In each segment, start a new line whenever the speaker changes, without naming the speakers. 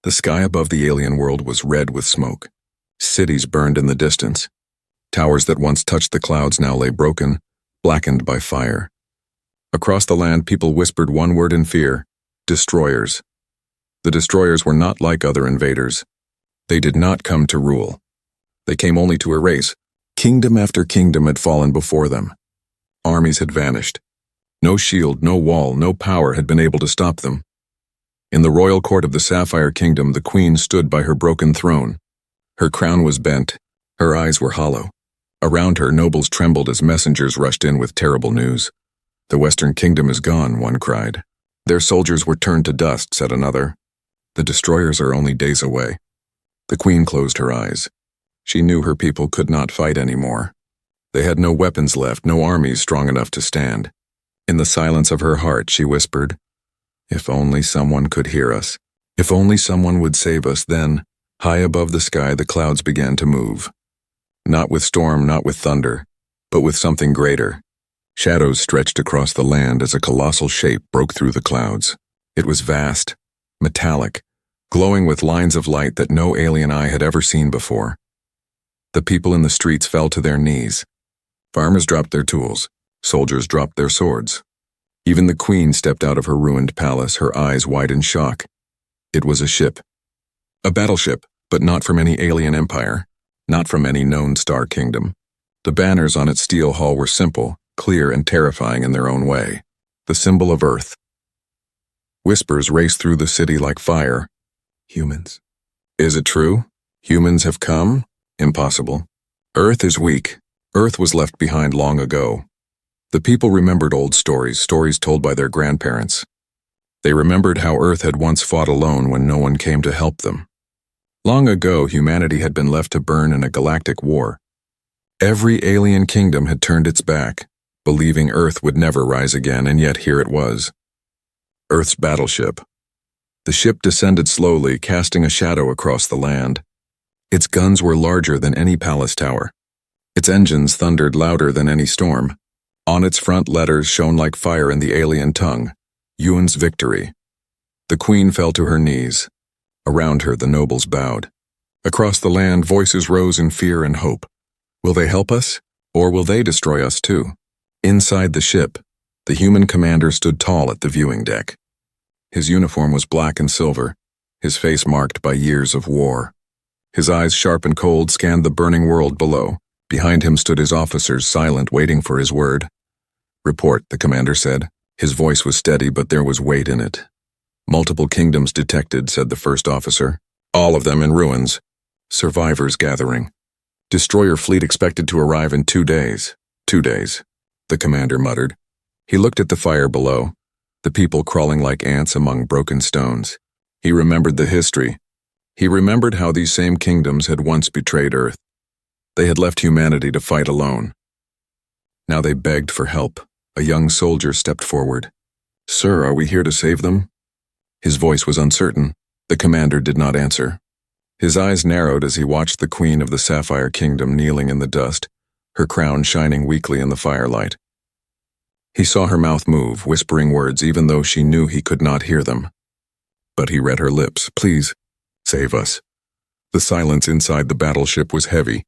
The sky above the alien world was red with smoke. Cities burned in the distance. Towers that once touched the clouds now lay broken, blackened by fire. Across the land, people whispered one word in fear: destroyers. The destroyers were not like other invaders. They did not come to rule. They came only to erase. Kingdom after kingdom had fallen before them. Armies had vanished. No shield, no wall, no power had been able to stop them. In the royal court of the Sapphire Kingdom, the queen stood by her broken throne. Her crown was bent. Her eyes were hollow. Around her, nobles trembled as messengers rushed in with terrible news. "The Western Kingdom is gone," one cried. "Their soldiers were turned to dust," said another. "The destroyers are only days away." The queen closed her eyes. She knew her people could not fight anymore. They had no weapons left, no armies strong enough to stand. In the silence of her heart, she whispered, "If only someone could hear us. If only someone would save us." Then, high above the sky, the clouds began to move. Not with storm, not with thunder, but with something greater. Shadows stretched across the land as a colossal shape broke through the clouds. It was vast, metallic, glowing with lines of light that no alien eye had ever seen before. The people in the streets fell to their knees. Farmers dropped their tools. Soldiers dropped their swords. Even the queen stepped out of her ruined palace, her eyes wide in shock. It was a ship. A battleship, but not from any alien empire, not from any known star kingdom. The banners on its steel hull were simple, clear, and terrifying in their own way. The symbol of Earth. Whispers raced through the city like fire. Humans. Is it true? Humans have come? Impossible. Earth is weak. Earth was left behind long ago. The people remembered old stories, stories told by their grandparents. They remembered how Earth had once fought alone when no one came to help them. Long ago, humanity had been left to burn in a galactic war. Every alien kingdom had turned its back, believing Earth would never rise again, and yet here it was. Earth's battleship. The ship descended slowly, casting a shadow across the land. Its guns were larger than any palace tower. Its engines thundered louder than any storm. On its front, letters shone like fire in the alien tongue: Yuan's victory. The queen fell to her knees. Around her, the nobles bowed. Across the land, voices rose in fear and hope. Will they help us, or will they destroy us too? Inside the ship, the human commander stood tall at the viewing deck. His uniform was black and silver, his face marked by years of war. His eyes, sharp and cold, scanned the burning world below. Behind him stood his officers, silent, waiting for his word. "Report," the commander said. His voice was steady, but there was weight in it. "Multiple kingdoms detected," said the first officer. "All of them in ruins. Survivors gathering. Destroyer fleet expected to arrive in 2 days." 2 days, the commander muttered. He looked at the fire below, the people crawling like ants among broken stones. He remembered the history. He remembered how these same kingdoms had once betrayed Earth. They had left humanity to fight alone. Now they begged for help. A young soldier stepped forward. "Sir, are we here to save them?" His voice was uncertain. The commander did not answer. His eyes narrowed as he watched the queen of the Sapphire Kingdom kneeling in the dust, her crown shining weakly in the firelight. He saw her mouth move, whispering words even though she knew he could not hear them. But he read her lips. "Please, save us." The silence inside the battleship was heavy.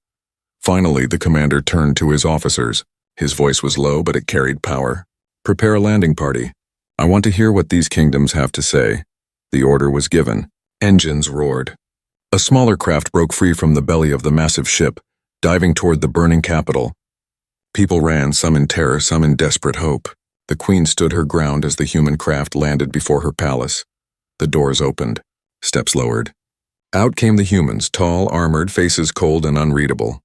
Finally, the commander turned to his officers. His voice was low, but it carried power. "Prepare a landing party. I want to hear what these kingdoms have to say." The order was given. Engines roared. A smaller craft broke free from the belly of the massive ship, diving toward the burning capital. People ran, some in terror, some in desperate hope. The queen stood her ground as the human craft landed before her palace. The doors opened. Steps lowered. Out came the humans, tall, armored, faces cold and unreadable.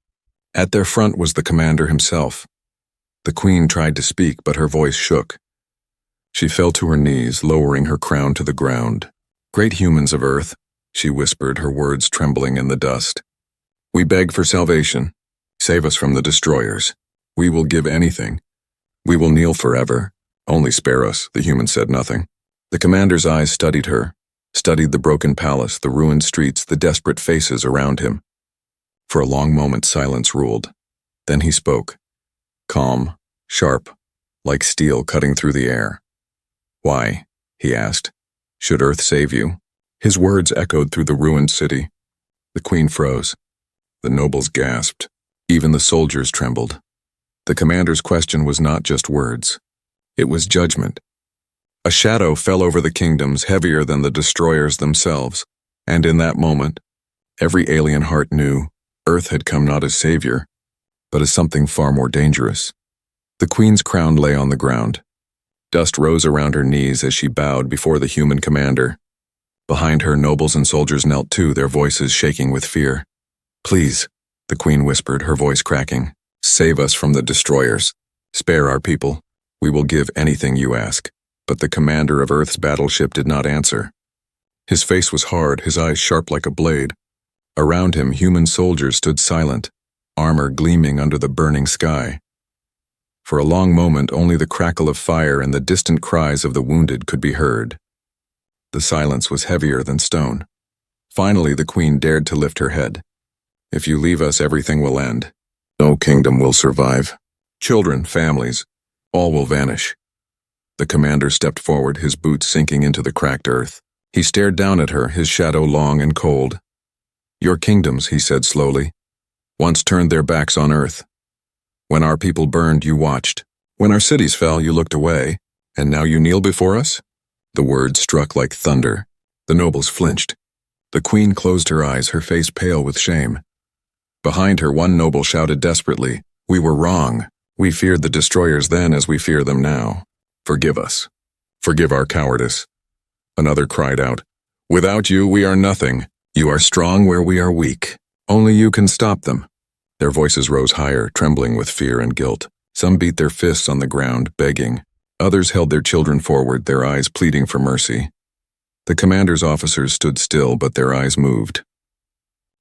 At their front was the commander himself. The queen tried to speak, but her voice shook. She fell to her knees, lowering her crown to the ground. "Great humans of Earth," she whispered, her words trembling in the dust. "We beg for salvation. Save us from the destroyers. We will give anything. We will kneel forever. Only spare us." The human said nothing. The commander's eyes studied her, studied the broken palace, the ruined streets, the desperate faces around him. For a long moment, silence ruled. Then he spoke. Calm, sharp, like steel cutting through the air. "Why?" he asked. "Should Earth save you?" His words echoed through the ruined city. The queen froze. The nobles gasped. Even the soldiers trembled. The commander's question was not just words. It was judgment. A shadow fell over the kingdoms, heavier than the destroyers themselves, and in that moment, every alien heart knew Earth had come not as savior, but as something far more dangerous. The queen's crown lay on the ground. Dust rose around her knees as she bowed before the human commander. Behind her, nobles and soldiers knelt too, their voices shaking with fear. "Please," the queen whispered, her voice cracking, "save us from the destroyers. Spare our people. We will give anything you ask." But the commander of Earth's battleship did not answer. His face was hard, his eyes sharp like a blade. Around him, human soldiers stood silent, armor gleaming under the burning sky. For a long moment, only the crackle of fire and the distant cries of the wounded could be heard. The silence was heavier than stone. Finally, the queen dared to lift her head. "If you leave us, everything will end. No kingdom will survive. Children, families, all will vanish." The commander stepped forward, his boots sinking into the cracked earth. He stared down at her, his shadow long and cold. "Your kingdoms," he said slowly, "once turned their backs on Earth. When our people burned, you watched. When our cities fell, you looked away. And now you kneel before us?" The words struck like thunder. The nobles flinched. The queen closed her eyes, her face pale with shame. Behind her, one noble shouted desperately, "We were wrong. We feared the destroyers then as we fear them now. Forgive us. Forgive our cowardice." Another cried out, "Without you, we are nothing. You are strong where we are weak. Only you can stop them." Their voices rose higher, trembling with fear and guilt. Some beat their fists on the ground, begging. Others held their children forward, their eyes pleading for mercy. The commander's officers stood still, but their eyes moved.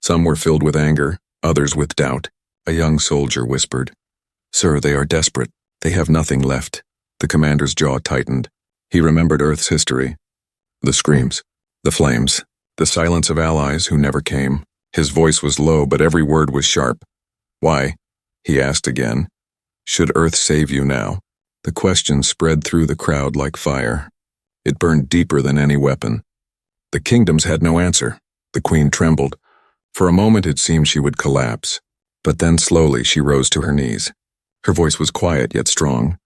Some were filled with anger, others with doubt. A young soldier whispered, "Sir, they are desperate. They have nothing left." The commander's jaw tightened. He remembered Earth's history. The screams, the flames, the silence of allies who never came. His voice was low, but every word was sharp. "Why?" he asked again. "Should Earth save you now?" The question spread through the crowd like fire. It burned deeper than any weapon. The kingdoms had no answer. The queen trembled. For a moment it seemed she would collapse. But then slowly she rose to her knees. Her voice was quiet yet strong.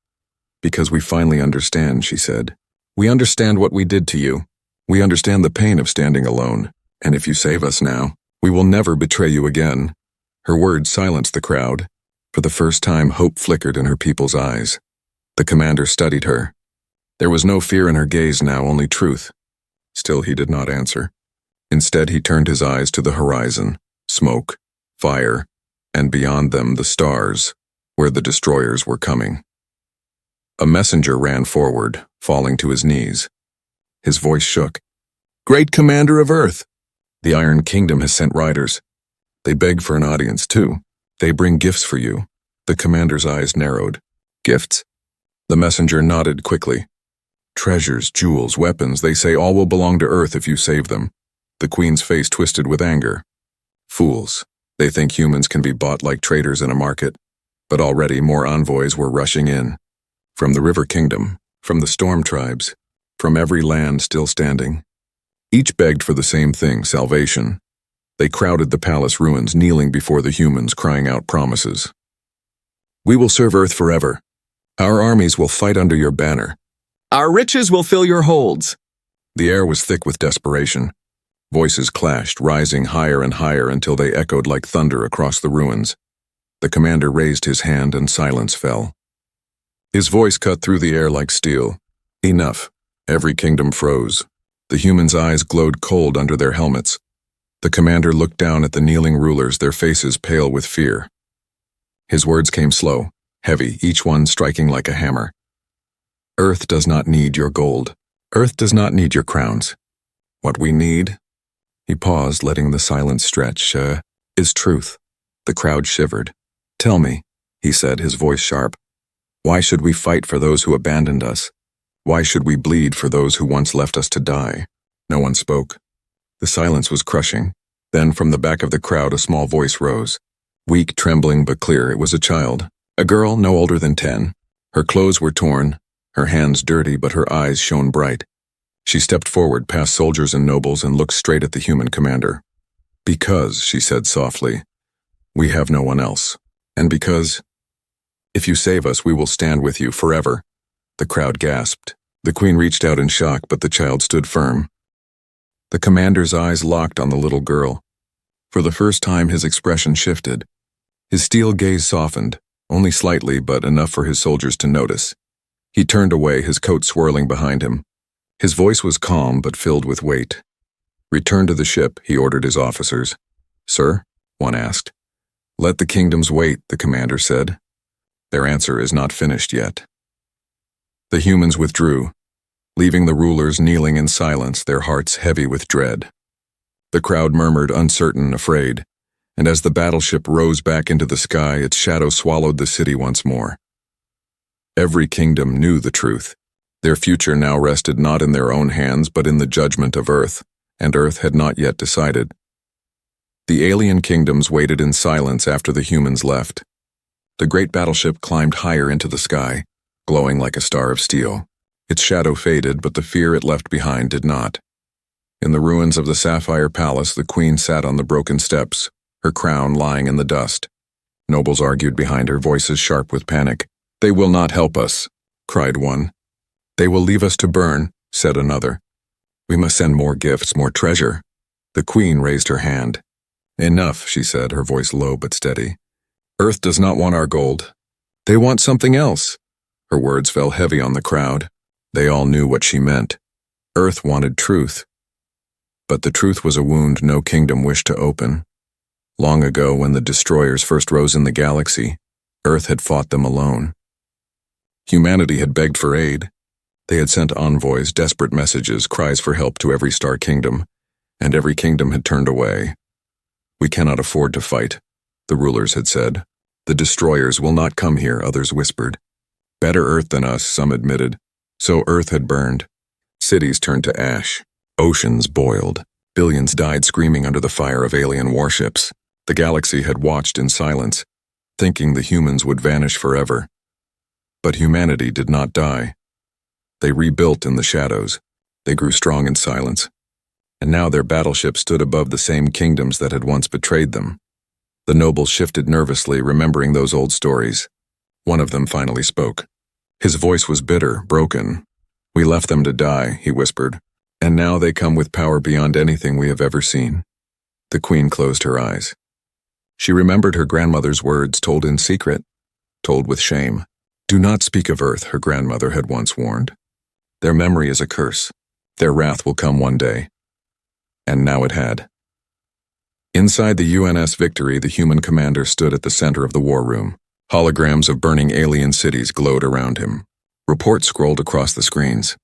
"Because we finally understand," she said. "We understand what we did to you. We understand the pain of standing alone. And if you save us now, we will never betray you again." Her words silenced the crowd. For the first time, hope flickered in her people's eyes. The commander studied her. There was no fear in her gaze now, only truth. Still he did not answer. Instead he turned his eyes to the horizon, smoke, fire, and beyond them the stars, where the destroyers were coming. A messenger ran forward, falling to his knees. His voice shook. "Great commander of Earth! The Iron Kingdom has sent riders. They beg for an audience, too. They bring gifts for you." The commander's eyes narrowed. "Gifts?" The messenger nodded quickly. "Treasures, jewels, weapons, they say all will belong to Earth if you save them." The queen's face twisted with anger. Fools. They think humans can be bought like traders in a market. But already more envoys were rushing in. From the River Kingdom, from the Storm Tribes, from every land still standing. Each begged for the same thing, salvation. They crowded the palace ruins, kneeling before the humans, crying out promises. "We will serve Earth forever. Our armies will fight under your banner. Our riches will fill your holds." The air was thick with desperation. Voices clashed, rising higher and higher until they echoed like thunder across the ruins. The commander raised his hand and silence fell. His voice cut through the air like steel. Enough. Every kingdom froze. The humans' eyes glowed cold under their helmets. The commander looked down at the kneeling rulers, their faces pale with fear. His words came slow, heavy, each one striking like a hammer. "Earth does not need your gold. Earth does not need your crowns. What we need," he paused, letting the silence stretch, "is truth." The crowd shivered. "Tell me," he said, his voice sharp. "Why should we fight for those who abandoned us? Why should we bleed for those who once left us to die?" No one spoke. The silence was crushing. Then from the back of the crowd a small voice rose. Weak, trembling, but clear. It was a child. A girl no older than 10. Her clothes were torn, her hands dirty, but her eyes shone bright. She stepped forward past soldiers and nobles and looked straight at the human commander. "Because," she said softly, "we have no one else. And because, if you save us, we will stand with you forever." The crowd gasped. The queen reached out in shock, but the child stood firm. The commander's eyes locked on the little girl. For the first time, his expression shifted. His steel gaze softened, only slightly, but enough for his soldiers to notice. He turned away, his coat swirling behind him. His voice was calm but filled with weight. "Return to the ship," he ordered his officers. "Sir?" one asked. "Let the kingdoms wait," the commander said. "Their answer is not finished yet." The humans withdrew, leaving the rulers kneeling in silence, their hearts heavy with dread. The crowd murmured, uncertain, afraid, and as the battleship rose back into the sky, its shadow swallowed the city once more. Every kingdom knew the truth. Their future now rested not in their own hands but in the judgment of Earth, and Earth had not yet decided. The alien kingdoms waited in silence after the humans left. The great battleship climbed higher into the sky, glowing like a star of steel. Its shadow faded, but the fear it left behind did not. In the ruins of the Sapphire Palace, the queen sat on the broken steps, her crown lying in the dust. Nobles argued behind her, voices sharp with panic. "They will not help us," cried one. "They will leave us to burn," said another. "We must send more gifts, more treasure." The queen raised her hand. "Enough," she said, her voice low but steady. "Earth does not want our gold. They want something else." Her words fell heavy on the crowd. They all knew what she meant. Earth wanted truth. But the truth was a wound no kingdom wished to open. Long ago, when the destroyers first rose in the galaxy, Earth had fought them alone. Humanity had begged for aid. They had sent envoys, desperate messages, cries for help to every star kingdom, and every kingdom had turned away. "We cannot afford to fight," the rulers had said. "The destroyers will not come here," others whispered. "Better Earth than us," some admitted. So Earth had burned. Cities turned to ash. Oceans boiled. Billions died screaming under the fire of alien warships. The galaxy had watched in silence, thinking the humans would vanish forever. But humanity did not die. They rebuilt in the shadows. They grew strong in silence. And now their battleship stood above the same kingdoms that had once betrayed them. The nobles shifted nervously, remembering those old stories. One of them finally spoke. His voice was bitter, broken. "We left them to die," he whispered, "and now they come with power beyond anything we have ever seen." The queen closed her eyes. She remembered her grandmother's words, told in secret, told with shame. "Do not speak of Earth," her grandmother had once warned. "Their memory is a curse. Their wrath will come one day." And now it had. Inside the UNS Victory, the human commander stood at the center of the war room. Holograms of burning alien cities glowed around him. Reports scrolled across the screens.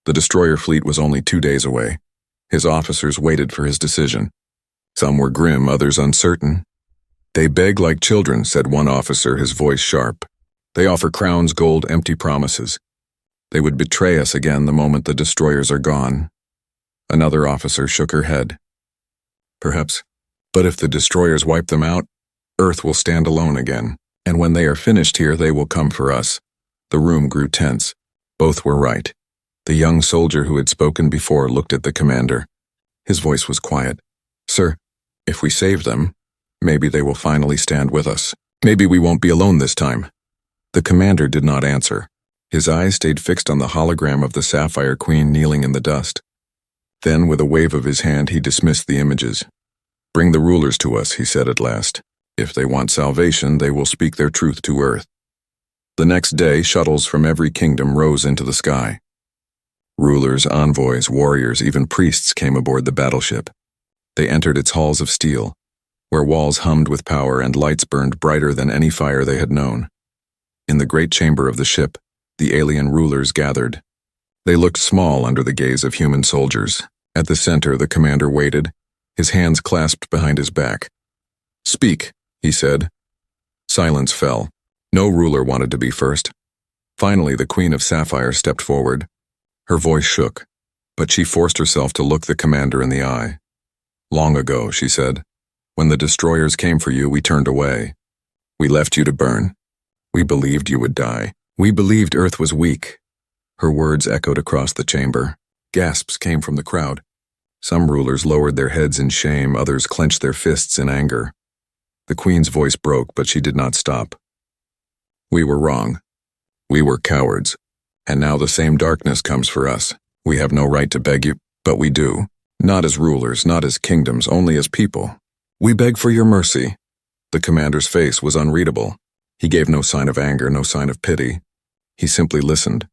The destroyer fleet was only 2 days away. His officers waited for his decision. Some were grim, others uncertain. "They beg like children," said one officer, his voice sharp. "They offer crowns, gold, empty promises. They would betray us again the moment the destroyers are gone." Another officer shook her head. "Perhaps. But if the destroyers wipe them out, Earth will stand alone again. And when they are finished here, they will come for us." The room grew tense. Both were right. The young soldier who had spoken before looked at the commander. His voice was quiet. "Sir, if we save them, maybe they will finally stand with us. Maybe we won't be alone this time." The commander did not answer. His eyes stayed fixed on the hologram of the Sapphire Queen kneeling in the dust. Then, with a wave of his hand, he dismissed the images. "Bring the rulers to us," he said at last. "If they want salvation, they will speak their truth to Earth." The next day, shuttles from every kingdom rose into the sky. Rulers, envoys, warriors, even priests came aboard the battleship. They entered its halls of steel, where walls hummed with power and lights burned brighter than any fire they had known. In the great chamber of the ship, the alien rulers gathered. They looked small under the gaze of human soldiers. At the center, the commander waited, his hands clasped behind his back. "Speak," he said. Silence fell. No ruler wanted to be first. Finally, the Queen of Sapphire stepped forward. Her voice shook, but she forced herself to look the commander in the eye. "Long ago," she said, "when the destroyers came for you, we turned away. We left you to burn. We believed you would die. We believed Earth was weak." Her words echoed across the chamber. Gasps came from the crowd. Some rulers lowered their heads in shame, others clenched their fists in anger. The queen's voice broke, but she did not stop. We were wrong. We were cowards. And now the same darkness comes for us. We have no right to beg you, but we do. Not as rulers, not as kingdoms, only as people. We beg for your mercy. The commander's face was unreadable. He gave no sign of anger, no sign of pity. He simply listened.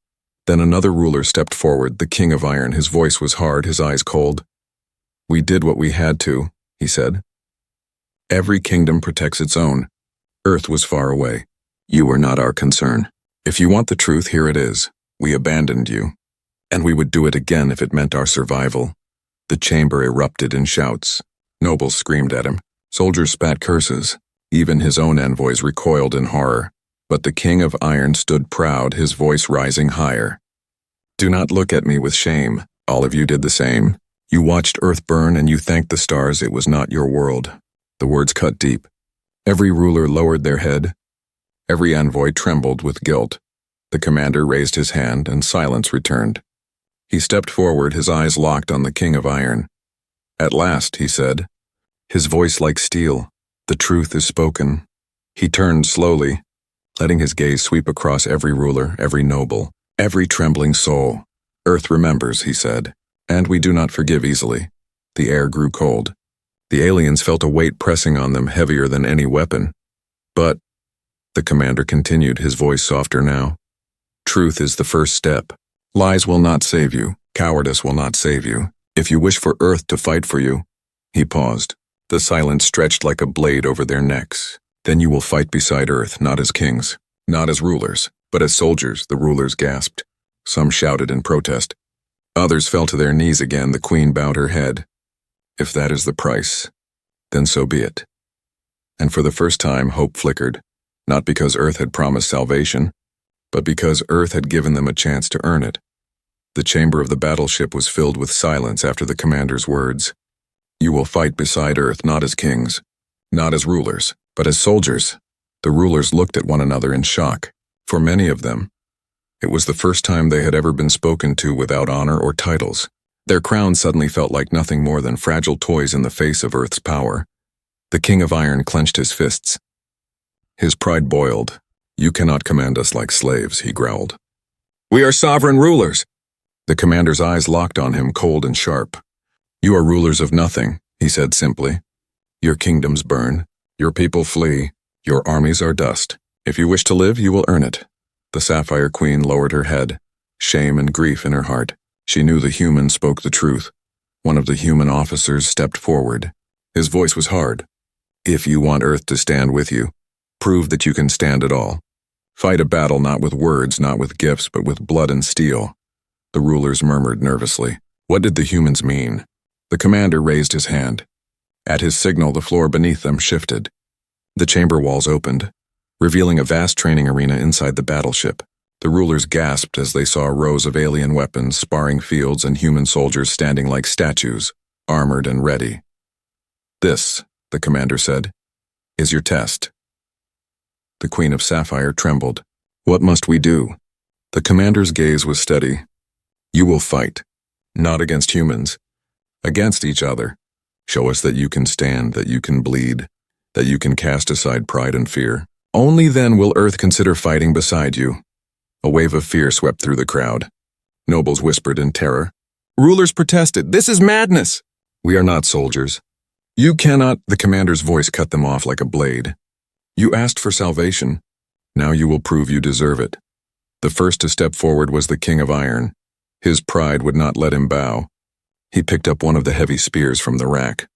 Then another ruler stepped forward, the King of Iron. His voice was hard, his eyes cold. We did what we had to, he said. Every kingdom protects its own. Earth was far away. You were not our concern. If you want the truth, here it is. We abandoned you. And we would do it again if it meant our survival. The chamber erupted in shouts. Nobles screamed at him. Soldiers spat curses. Even his own envoys recoiled in horror. But the King of Iron stood proud, his voice rising higher. Do not look at me with shame. All of you did the same. You watched Earth burn and you thanked the stars it was not your world. The words cut deep. Every ruler lowered their head. Every envoy trembled with guilt. The commander raised his hand and silence returned. He stepped forward, his eyes locked on the King of Iron. At last, he said, his voice like steel, the truth is spoken. He turned slowly, letting his gaze sweep across every ruler, every noble, every trembling soul. Earth remembers, he said, and we do not forgive easily. The air grew cold. The aliens felt a weight pressing on them, heavier than any weapon. But, the commander continued, his voice softer now, truth is the first step. Lies will not save you. Cowardice will not save you. If you wish for Earth to fight for you, he paused. The silence stretched like a blade over their necks. Then you will fight beside Earth, not as kings, not as rulers, but as soldiers, the rulers gasped. Some shouted in protest. Others fell to their knees again. The queen bowed her head. If that is the price, then so be it. And for the first time, hope flickered, not because Earth had promised salvation, but because Earth had given them a chance to earn it. The chamber of the battleship was filled with silence after the commander's words. You will fight beside Earth, not as kings, not as rulers, but as soldiers. The rulers looked at one another in shock. For many of them, it was the first time they had ever been spoken to without honor or titles. Their crowns suddenly felt like nothing more than fragile toys in the face of Earth's power. The King of Iron clenched his fists. His pride boiled. You cannot command us like slaves, he growled. We are sovereign rulers. The commander's eyes locked on him, cold and sharp. You are rulers of nothing, he said simply. Your kingdoms burn. Your people flee. Your armies are dust. If you wish to live, you will earn it. The Sapphire Queen lowered her head, shame and grief in her heart. She knew the human spoke the truth. One of the human officers stepped forward. His voice was hard. If you want Earth to stand with you, prove that you can stand at all. Fight a battle not with words, not with gifts, but with blood and steel. The rulers murmured nervously. What did the humans mean? The commander raised his hand. At his signal, the floor beneath them shifted. The chamber walls opened, revealing a vast training arena inside the battleship. The rulers gasped as they saw rows of alien weapons, sparring fields, and human soldiers standing like statues, armored and ready. This, the commander said, is your test. The Queen of Sapphire trembled. What must we do? The commander's gaze was steady. You will fight, not against humans, against each other. Show us that you can stand, that you can bleed, that you can cast aside pride and fear. Only then will Earth consider fighting beside you. A wave of fear swept through the crowd. Nobles whispered in terror. Rulers protested. This is madness. We are not soldiers. You cannot. The commander's voice cut them off like a blade. You asked for salvation. Now you will prove you deserve it. The first to step forward was the King of Iron. His pride would not let him bow. He picked up one of the heavy spears from the rack.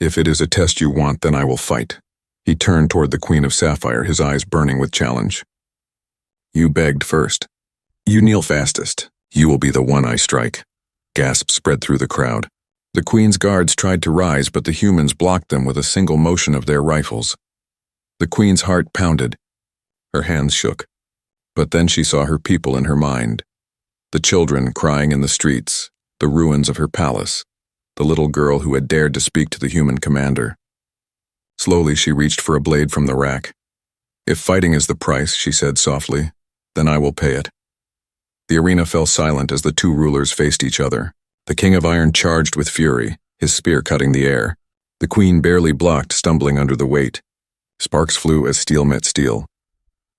If it is a test you want, then I will fight. He turned toward the Queen of Sapphire, his eyes burning with challenge. You begged first. You kneel fastest. You will be the one I strike. Gasps spread through the crowd. The Queen's guards tried to rise, but the humans blocked them with a single motion of their rifles. The Queen's heart pounded. Her hands shook. But then she saw her people in her mind. The children crying in the streets, the ruins of her palace, the little girl who had dared to speak to the human commander. Slowly she reached for a blade from the rack. If fighting is the price, she said softly, then I will pay it. The arena fell silent as the two rulers faced each other. The King of Iron charged with fury, his spear cutting the air. The Queen barely blocked, stumbling under the weight. Sparks flew as steel met steel.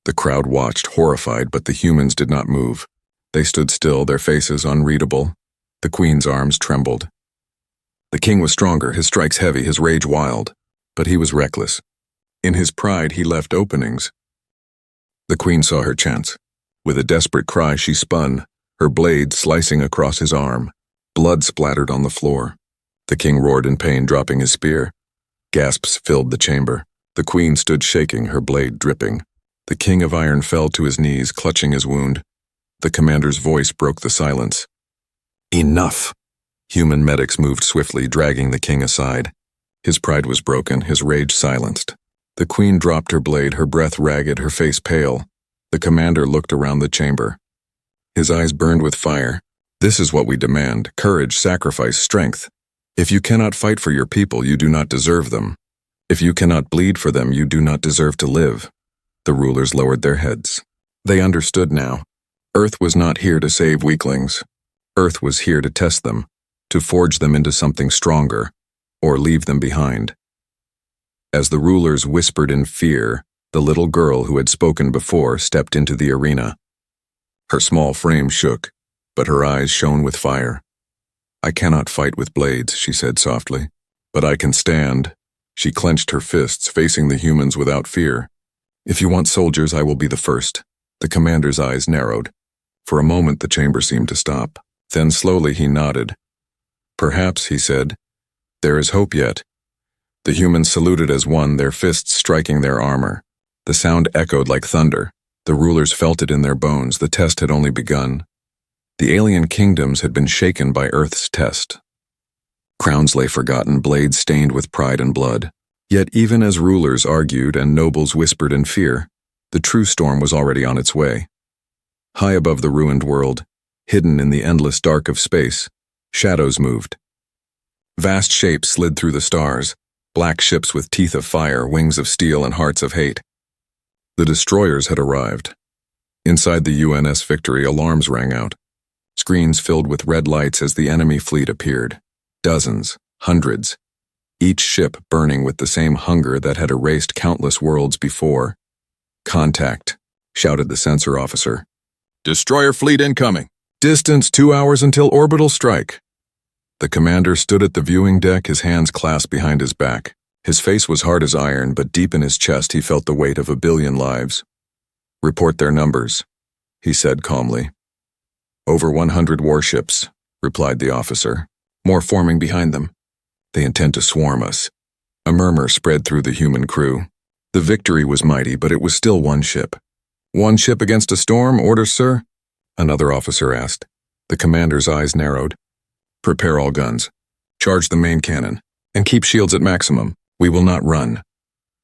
The crowd watched, horrified, but the humans did not move. They stood still, their faces unreadable. The Queen's arms trembled. The King was stronger, his strikes heavy, his rage wild. But he was reckless. In his pride, he left openings. The Queen saw her chance. With a desperate cry, she spun, her blade slicing across his arm. Blood splattered on the floor. The King roared in pain, dropping his spear. Gasps filled the chamber. The Queen stood shaking, her blade dripping. The King of Iron fell to his knees, clutching his wound. The commander's voice broke the silence. Enough! Human medics moved swiftly, dragging the King aside. His pride was broken, his rage silenced. The Queen dropped her blade, her breath ragged, her face pale. The commander looked around the chamber. His eyes burned with fire. This is what we demand: courage, sacrifice, strength. If you cannot fight for your people, you do not deserve them. If you cannot bleed for them, you do not deserve to live. The rulers lowered their heads. They understood now. Earth was not here to save weaklings. Earth was here to test them, to forge them into something stronger, or leave them behind. As the rulers whispered in fear, the little girl who had spoken before stepped into the arena. Her small frame shook, but her eyes shone with fire. I cannot fight with blades, she said softly, but I can stand. She clenched her fists, facing the humans without fear. If you want soldiers, I will be the first. The commander's eyes narrowed. For a moment, the chamber seemed to stop. Then slowly he nodded. Perhaps, he said, there is hope yet. The humans saluted as one, their fists striking their armor. The sound echoed like thunder. The rulers felt it in their bones. The test had only begun. The alien kingdoms had been shaken by Earth's test. Crowns lay forgotten, blades stained with pride and blood. Yet even as rulers argued and nobles whispered in fear, the true storm was already on its way. High above the ruined world, hidden in the endless dark of space, shadows moved. Vast shapes slid through the stars, black ships with teeth of fire, wings of steel, and hearts of hate. The destroyers had arrived. Inside the UNS Victory, alarms rang out. Screens filled with red lights as the enemy fleet appeared. Dozens, hundreds, each ship burning with the same hunger that had erased countless worlds before. Contact, shouted the sensor officer. Destroyer fleet incoming. Distance 2 hours until orbital strike. The commander stood at the viewing deck, his hands clasped behind his back. His face was hard as iron, but deep in his chest he felt the weight of 1 billion lives. Report their numbers, he said calmly. Over 100 warships, replied the officer. More forming behind them. They intend to swarm us. A murmur spread through the human crew. The Victory was mighty, but it was still one ship. One ship against a storm, orders, sir? Another officer asked. The commander's eyes narrowed. Prepare all guns. Charge the main cannon. And keep shields at maximum. We will not run.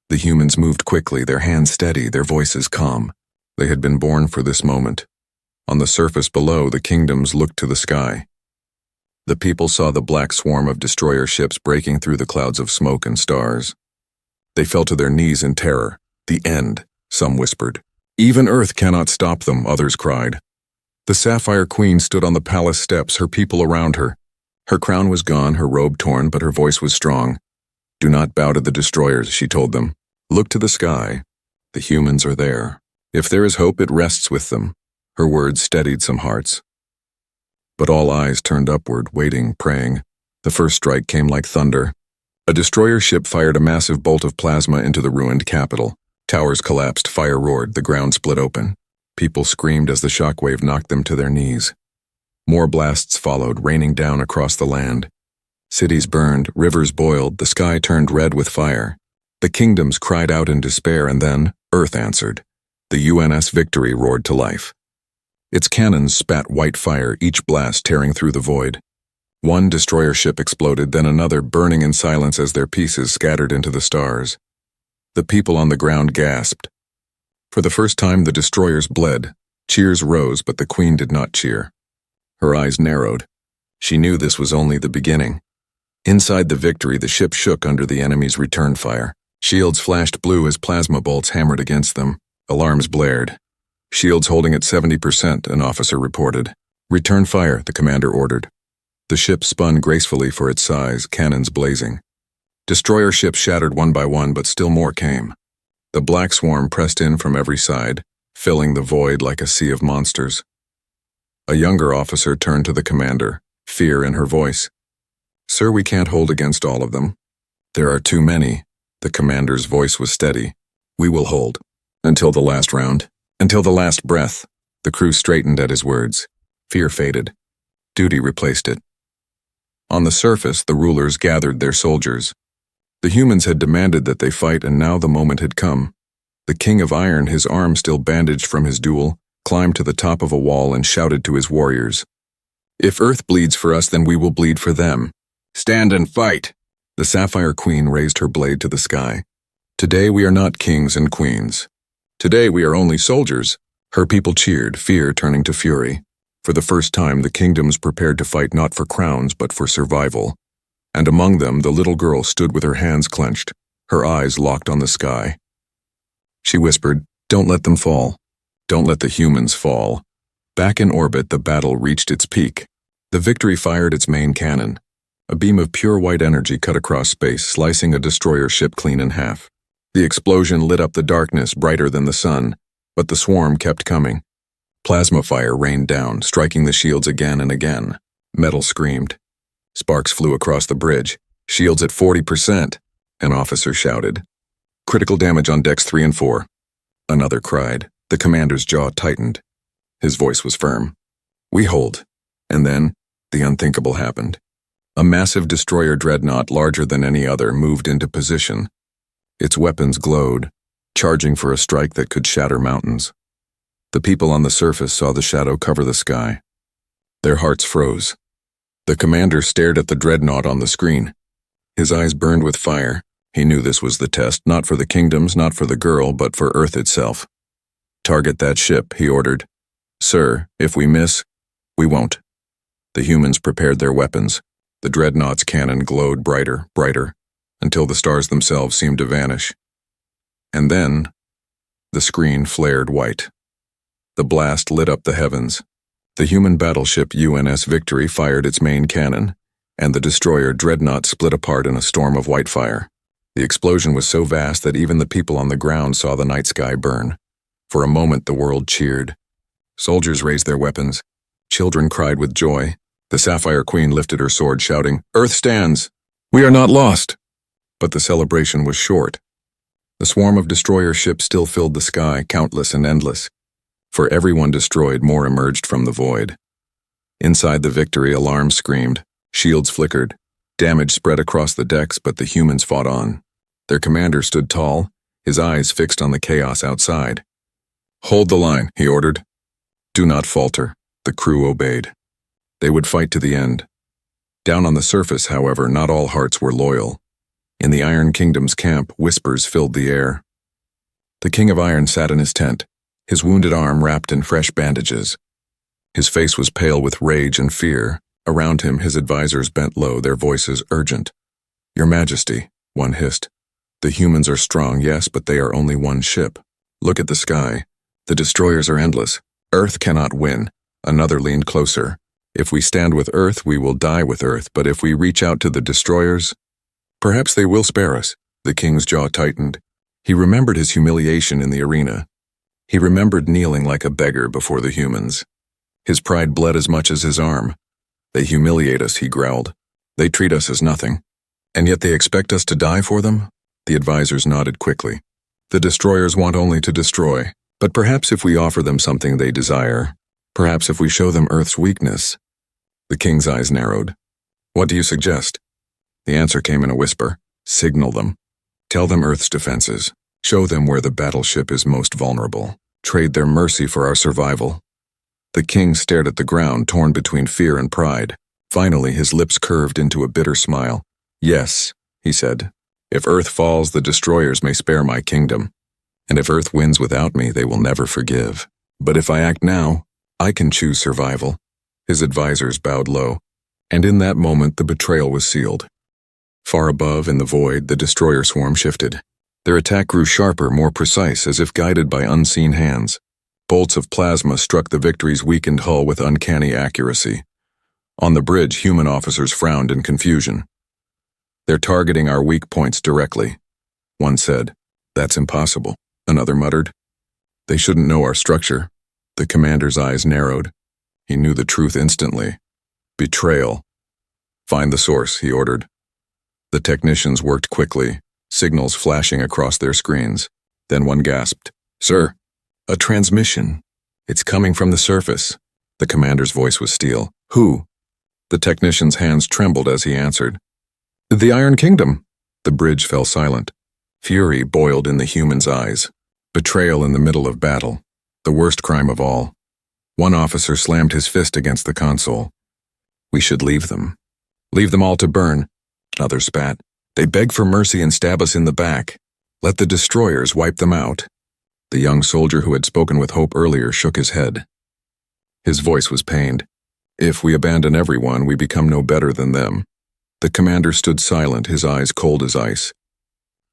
The humans moved quickly, their hands steady, their voices calm. They had been born for this moment. On the surface below, the kingdoms looked to the sky. The people saw the black swarm of destroyer ships breaking through the clouds of smoke and stars. They fell to their knees in terror. The end, some whispered. Even Earth cannot stop them, others cried. The Sapphire Queen stood on the palace steps, her people around her. Her crown was gone, her robe torn, but her voice was strong. Do not bow to the destroyers, she told them. Look to the sky. The humans are there. If there is hope, it rests with them. Her words steadied some hearts. But all eyes turned upward, waiting, praying. The first strike came like thunder. A destroyer ship fired a massive bolt of plasma into the ruined capital. Towers collapsed, fire roared, the ground split open. People screamed as the shockwave knocked them to their knees. More blasts followed, raining down across the land. Cities burned, rivers boiled, the sky turned red with fire. The kingdoms cried out in despair, and then Earth answered. The UNS Victory roared to life. Its cannons spat white fire, each blast tearing through the void. One destroyer ship exploded, then another, burning in silence as their pieces scattered into the stars. The people on the ground gasped. For the first time, the destroyers bled. Cheers rose, but the Queen did not cheer. Her eyes narrowed. She knew this was only the beginning. Inside the Victory, the ship shook under the enemy's return fire. Shields flashed blue as plasma bolts hammered against them. Alarms blared. Shields holding at 70%, an officer reported. Return fire, the commander ordered. The ship spun gracefully for its size, cannons blazing. Destroyer ships shattered one by one, but still more came. The black swarm pressed in from every side, filling the void like a sea of monsters. A younger officer turned to the commander, fear in her voice. "Sir, we can't hold against all of them. There are too many." The commander's voice was steady. "We will hold. Until the last round. Until the last breath." The crew straightened at his words. Fear faded. Duty replaced it. On the surface, the rulers gathered their soldiers. The humans had demanded that they fight, and now the moment had come. The King of Iron, his arm still bandaged from his duel, climbed to the top of a wall and shouted to his warriors. "If Earth bleeds for us, then we will bleed for them. Stand and fight!" The Sapphire Queen raised her blade to the sky. "Today we are not kings and queens. Today we are only soldiers." Her people cheered, fear turning to fury. For the first time, the kingdoms prepared to fight not for crowns but for survival. And among them, the little girl stood with her hands clenched, her eyes locked on the sky. She whispered, "Don't let them fall. Don't let the humans fall." Back in orbit, the battle reached its peak. The Victory fired its main cannon. A beam of pure white energy cut across space, slicing a destroyer ship clean in half. The explosion lit up the darkness brighter than the sun, but the swarm kept coming. Plasma fire rained down, striking the shields again and again. Metal screamed. Sparks flew across the bridge. "Shields at 40%, an officer shouted. "Critical damage on decks 3 and 4. Another cried. The commander's jaw tightened. His voice was firm. "We hold." And then, the unthinkable happened. A massive destroyer dreadnought, larger than any other, moved into position. Its weapons glowed, charging for a strike that could shatter mountains. The people on the surface saw the shadow cover the sky. Their hearts froze. The commander stared at the dreadnought on the screen. His eyes burned with fire. He knew this was the test, not for the kingdoms, not for the girl, but for Earth itself. "Target that ship," he ordered. "Sir, if we miss, we won't." The humans prepared their weapons. The dreadnought's cannon glowed brighter, brighter, until the stars themselves seemed to vanish. And then, the screen flared white. The blast lit up the heavens. The human battleship UNS Victory fired its main cannon, and the destroyer Dreadnought split apart in a storm of white fire. The explosion was so vast that even the people on the ground saw the night sky burn. For a moment the world cheered. Soldiers raised their weapons. Children cried with joy. The Sapphire Queen lifted her sword, shouting, "Earth stands! We are not lost!" But the celebration was short. The swarm of destroyer ships still filled the sky, countless and endless. For every one destroyed, more emerged from the void. Inside the Victory, alarms screamed. Shields flickered. Damage spread across the decks, but the humans fought on. Their commander stood tall, his eyes fixed on the chaos outside. "Hold the line," he ordered. "Do not falter." The crew obeyed. They would fight to the end. Down on the surface, however, not all hearts were loyal. In the Iron Kingdom's camp, whispers filled the air. The King of Iron sat in his tent, his wounded arm wrapped in fresh bandages. His face was pale with rage and fear. Around him, his advisors bent low, their voices urgent. "Your Majesty," one hissed. "The humans are strong, yes, but they are only one ship. Look at the sky. The destroyers are endless. Earth cannot win." Another leaned closer. "If we stand with Earth, we will die with Earth, but if we reach out to the destroyers, perhaps they will spare us." The king's jaw tightened. He remembered his humiliation in the arena. He remembered kneeling like a beggar before the humans. His pride bled as much as his arm. "They humiliate us," he growled. "They treat us as nothing. And yet they expect us to die for them?" The advisors nodded quickly. "The destroyers want only to destroy. But perhaps if we offer them something they desire, perhaps if we show them Earth's weakness." The king's eyes narrowed. "What do you suggest?" The answer came in a whisper. "Signal them. Tell them Earth's defenses. Show them where the battleship is most vulnerable. Trade their mercy for our survival." The king stared at the ground, torn between fear and pride. Finally, his lips curved into a bitter smile. "Yes," he said. "If Earth falls, the destroyers may spare my kingdom. And if Earth wins without me, they will never forgive. But if I act now, I can choose survival." His advisors bowed low. And in that moment, the betrayal was sealed. Far above, in the void, the destroyer swarm shifted. Their attack grew sharper, more precise, as if guided by unseen hands. Bolts of plasma struck the Victory's weakened hull with uncanny accuracy. On the bridge, human officers frowned in confusion. "They're targeting our weak points directly," one said. "That's impossible," another muttered. "They shouldn't know our structure." The commander's eyes narrowed. He knew the truth instantly. Betrayal. "Find the source," he ordered. The technicians worked quickly, signals flashing across their screens. Then one gasped. "Sir, a transmission. It's coming from the surface." The commander's voice was steel. "Who?" The technician's hands trembled as he answered. "The Iron Kingdom." The bridge fell silent. Fury boiled in the human's eyes. Betrayal in the middle of battle. The worst crime of all. One officer slammed his fist against the console. "We should leave them. Leave them all to burn." Another spat. "They beg for mercy and stab us in the back. Let the destroyers wipe them out." The young soldier who had spoken with hope earlier shook his head. His voice was pained. "If we abandon everyone, we become no better than them." The commander stood silent, his eyes cold as ice.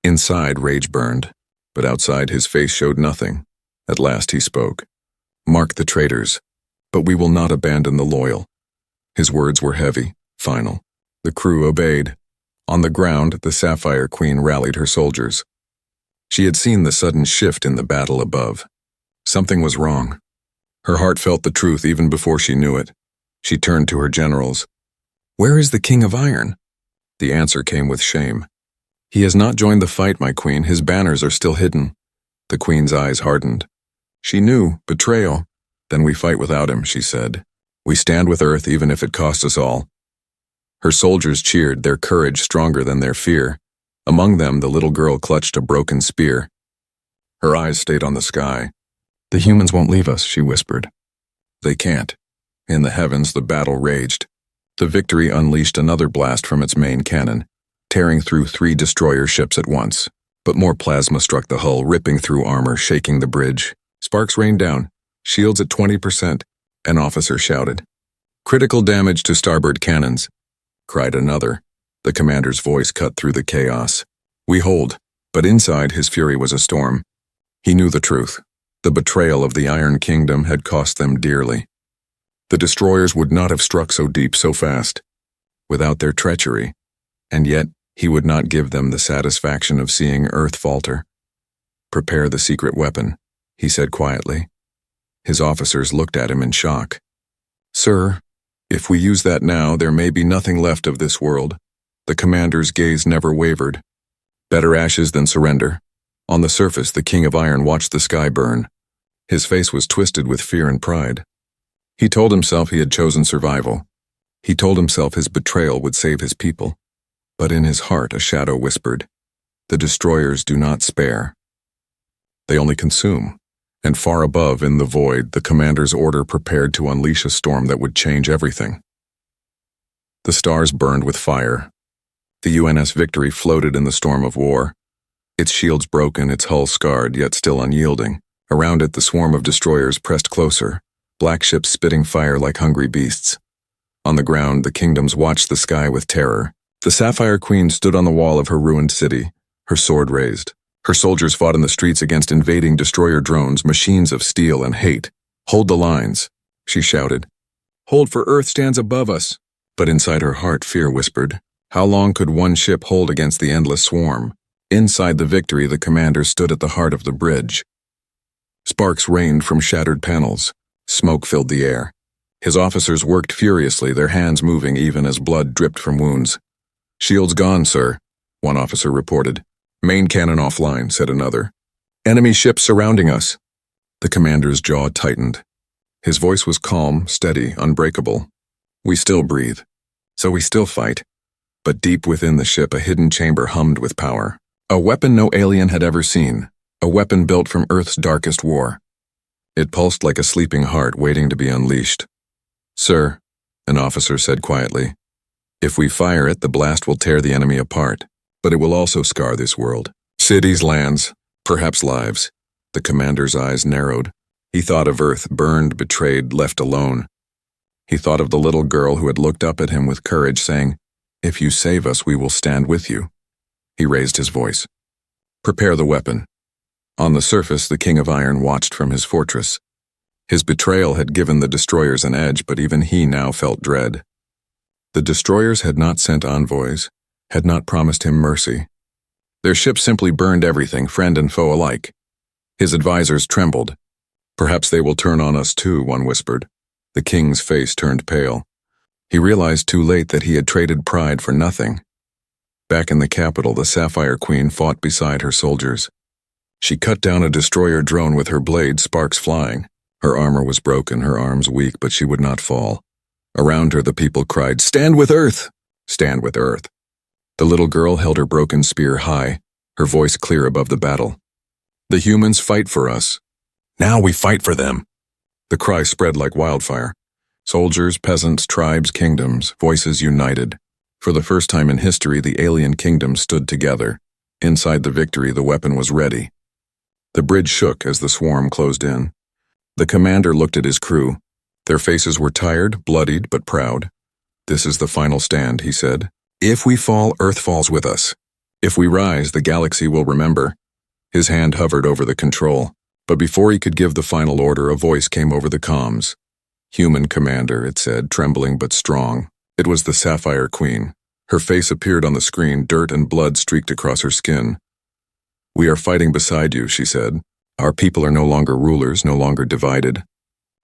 Inside, rage burned, but outside his face showed nothing. At last he spoke. "Mark the traitors, but we will not abandon the loyal." His words were heavy, final. The crew obeyed. On the ground, the Sapphire Queen rallied her soldiers. She had seen the sudden shift in the battle above. Something was wrong. Her heart felt the truth even before she knew it. She turned to her generals. "Where is the King of Iron?" The answer came with shame. "He has not joined the fight, my queen. His banners are still hidden." The queen's eyes hardened. She knew betrayal. "Then we fight without him," she said. "We stand with Earth even if it costs us all." Her soldiers cheered, their courage stronger than their fear. Among them, the little girl clutched a broken spear. Her eyes stayed on the sky. "The humans won't leave us," she whispered. "They can't." In the heavens, the battle raged. The Victory unleashed another blast from its main cannon, tearing through 3 destroyer ships at once. But more plasma struck the hull, ripping through armor, shaking the bridge. Sparks rained down, shields at 20%. An officer shouted. "Critical damage to starboard cannons," cried another. The commander's voice cut through the chaos. "We hold." But inside, his fury was a storm. He knew the truth. The betrayal of the Iron Kingdom had cost them dearly. The destroyers would not have struck so deep so fast, without their treachery, and yet he would not give them the satisfaction of seeing Earth falter. "Prepare the secret weapon," he said quietly. His officers looked at him in shock. "Sir, if we use that now, there may be nothing left of this world." The commander's gaze never wavered. "Better ashes than surrender." On the surface, the King of Iron watched the sky burn. His face was twisted with fear and pride. He told himself he had chosen survival. He told himself his betrayal would save his people. But in his heart, a shadow whispered, "The destroyers do not spare. They only consume." And far above, in the void, the commander's order prepared to unleash a storm that would change everything. The stars burned with fire. The UNS Victory floated in the storm of war. Its shields broken, its hull scarred, yet still unyielding. Around it, the swarm of destroyers pressed closer, black ships spitting fire like hungry beasts. On the ground, the kingdoms watched the sky with terror. The Sapphire Queen stood on the wall of her ruined city, her sword raised. Her soldiers fought in the streets against invading destroyer drones, machines of steel and hate. "Hold the lines," she shouted. "Hold, for Earth stands above us." But inside her heart, fear whispered. How long could one ship hold against the endless swarm? Inside the Victory, the commander stood at the heart of the bridge. Sparks rained from shattered panels. Smoke filled the air. His officers worked furiously, their hands moving even as blood dripped from wounds. "Shields gone, sir," one officer reported. "Main cannon offline," said another. "Enemy ships surrounding us." The commander's jaw tightened. His voice was calm, steady, unbreakable. "We still breathe. So we still fight." But deep within the ship, a hidden chamber hummed with power. A weapon no alien had ever seen. A weapon built from Earth's darkest war. It pulsed like a sleeping heart waiting to be unleashed. "Sir," an officer said quietly, "if we fire it, the blast will tear the enemy apart. But it will also scar this world. Cities, lands, perhaps lives." The commander's eyes narrowed. He thought of Earth, burned, betrayed, left alone. He thought of the little girl who had looked up at him with courage, saying, "If you save us, we will stand with you." He raised his voice. "Prepare the weapon." On the surface, the King of Iron watched from his fortress. His betrayal had given the destroyers an edge, but even he now felt dread. The destroyers had not sent envoys, had not promised him mercy. Their ship simply burned everything, friend and foe alike. His advisors trembled. Perhaps they will turn on us too, one whispered. The king's face turned pale. He realized too late that he had traded pride for nothing. Back in the capital, the Sapphire Queen fought beside her soldiers. She cut down a destroyer drone with her blade, sparks flying. Her armor was broken, her arms weak, but she would not fall. Around her, the people cried, "Stand with Earth! Stand with Earth!" The little girl held her broken spear high, her voice clear above the battle. "The humans fight for us. Now we fight for them." The cry spread like wildfire. Soldiers, peasants, tribes, kingdoms, voices united. For the first time in history, the alien kingdoms stood together. Inside the victory, the weapon was ready. The bridge shook as the swarm closed in. The commander looked at his crew. Their faces were tired, bloodied, but proud. "This is the final stand," he said. "If we fall, Earth falls with us. If we rise, the galaxy will remember." His hand hovered over the control, but before he could give the final order, a voice came over the comms. "Human commander," it said, trembling but strong. It was the Sapphire Queen. Her face appeared on the screen, dirt and blood streaked across her skin. "We are fighting beside you," she said. "Our people are no longer rulers, no longer divided.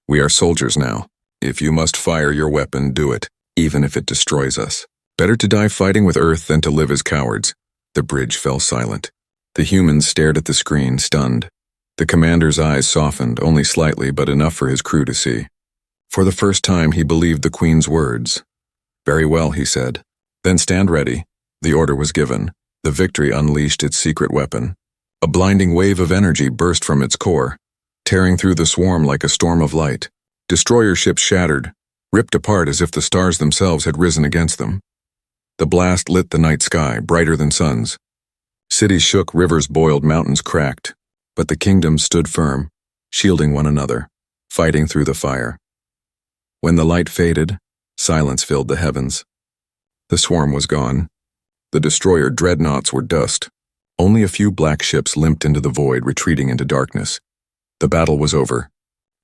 We are soldiers now. If you must fire your weapon, do it, even if it destroys us. Better to die fighting with Earth than to live as cowards." The bridge fell silent. The humans stared at the screen, stunned. The commander's eyes softened, only slightly, but enough for his crew to see. For the first time, he believed the Queen's words. "Very well," he said. "Then stand ready." The order was given. The victory unleashed its secret weapon. A blinding wave of energy burst from its core, tearing through the swarm like a storm of light. Destroyer ships shattered, ripped apart as if the stars themselves had risen against them. The blast lit the night sky, brighter than suns. Cities shook, rivers boiled, mountains cracked. But the kingdoms stood firm, shielding one another, fighting through the fire. When the light faded, silence filled the heavens. The swarm was gone. The destroyer dreadnoughts were dust. Only a few black ships limped into the void, retreating into darkness. The battle was over.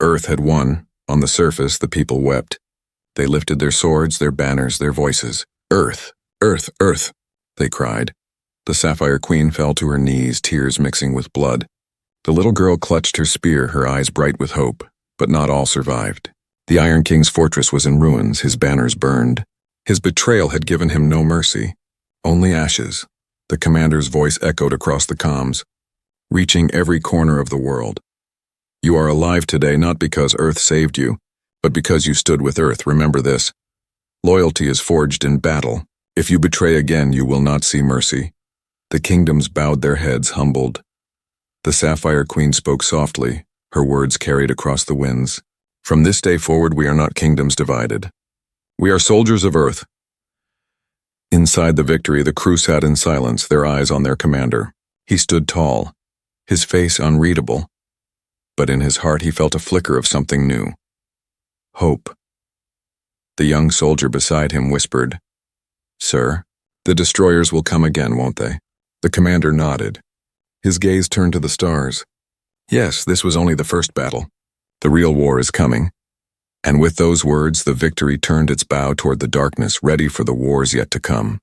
Earth had won. On the surface, the people wept. They lifted their swords, their banners, their voices. "Earth! Earth! Earth!" they cried. The Sapphire Queen fell to her knees, tears mixing with blood. The little girl clutched her spear, her eyes bright with hope, but not all survived. The Iron King's fortress was in ruins, his banners burned. His betrayal had given him no mercy, only ashes. The commander's voice echoed across the comms, reaching every corner of the world. "You are alive today not because Earth saved you, but because you stood with Earth. Remember this. Loyalty is forged in battle. If you betray again, you will not see mercy." The kingdoms bowed their heads, humbled. The Sapphire Queen spoke softly, her words carried across the winds. "From this day forward, we are not kingdoms divided. We are soldiers of Earth." Inside the victory, the crew sat in silence, their eyes on their commander. He stood tall, his face unreadable, but in his heart he felt a flicker of something new. Hope. The young soldier beside him whispered, "Sir, the destroyers will come again, won't they?" The commander nodded. His gaze turned to the stars. "Yes, this was only the first battle. The real war is coming." And with those words, the victory turned its bow toward the darkness, ready for the wars yet to come.